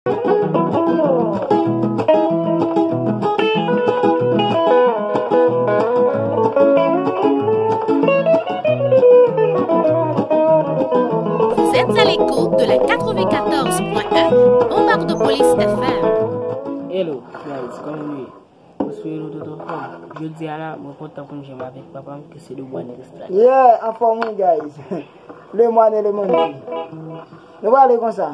Vous êtes à l'écoute de la 94.1 Bombarde de Police FM. Hello guys, comment vous soyez de toute forme. Je dis à la, mon content pour j'aime avec papa que c'est le moine extra. Yeah, en forme guys. Le moine et le monde. Nous allons aller comme ça.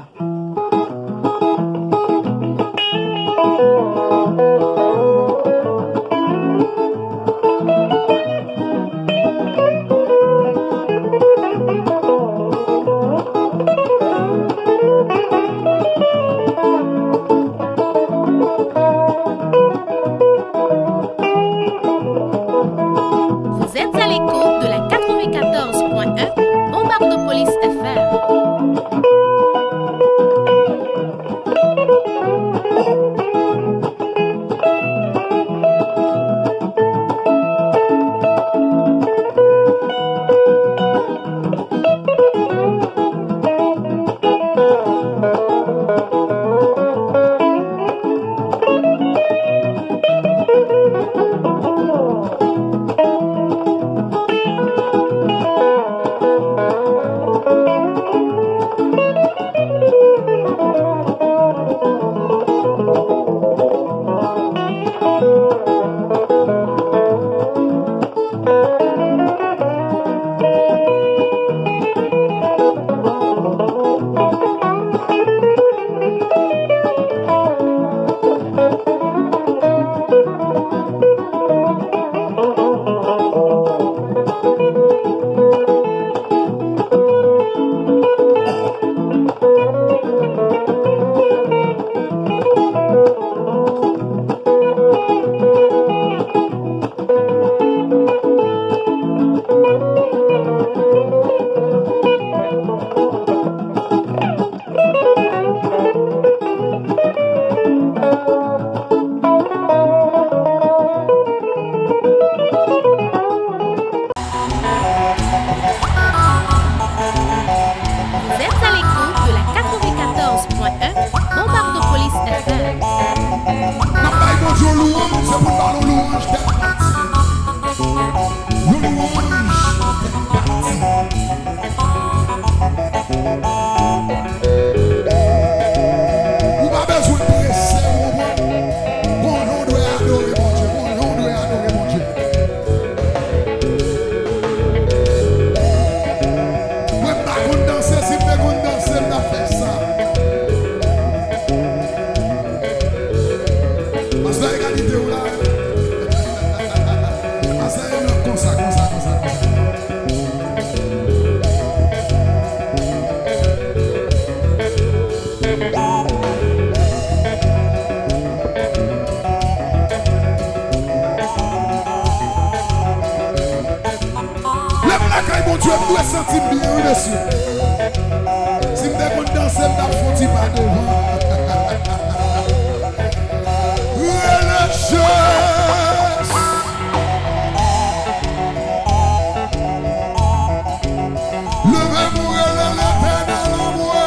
Vous êtes à l'écoute de la 94.1 Bombarde de Police FM. Vous êtes à l'écoute de la 94.1 Bombarde de Police FM. Dieu doit sentir bien, monsieur. Si vous êtes danser, vous n'avez pas devant. Levez-vous et l'éternel en moi.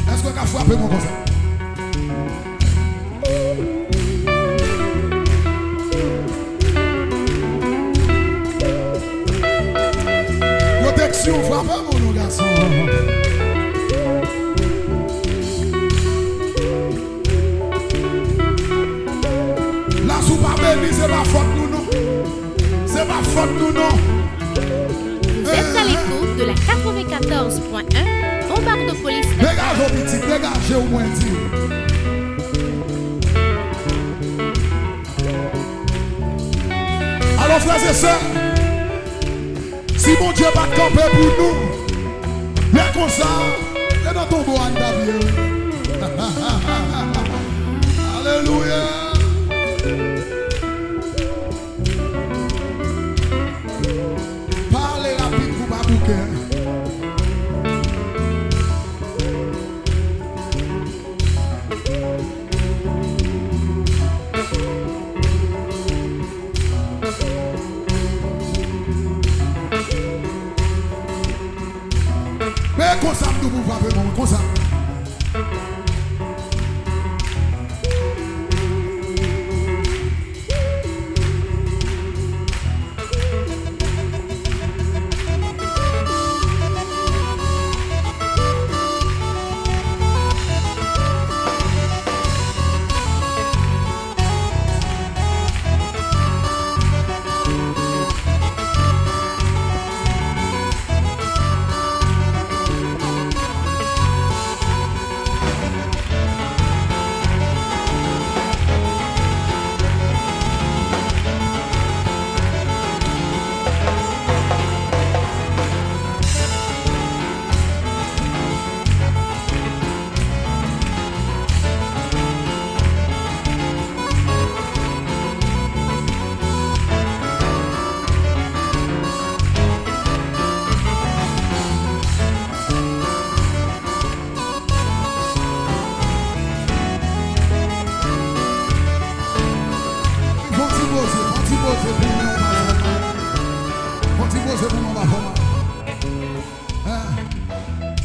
Est-ce qu'on a frappé mon conseil? Protection, frappe mon garçon. La soupe à béni, c'est ma faute nous non. C'est ma faute nous non. Vous êtes à l'écoute de la 94.1 Bombarde de Police FM. Dégagez petit, dégagez au moins dit. Alors frères et sœurs, si mon Dieu va camper pour nous, mais comme ça, c'est dans ton beau David. Alléluia. Parlez rapide pour pas bouquer. comme ça, nous pouvons vraiment, comme ça.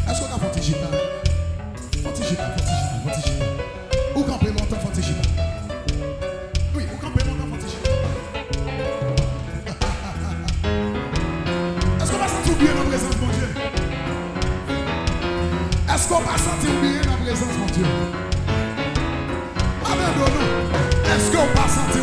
Est-ce qu'on a fait gita? Ou camper longtemps fait gita? Oui, ou camper longtemps fait gita. Est-ce qu'on va sentir bien dans la présence de mon Dieu? Est-ce qu'on va sentir bien dans la présence de mon Dieu? Amen, non. Est-ce qu'on va sentir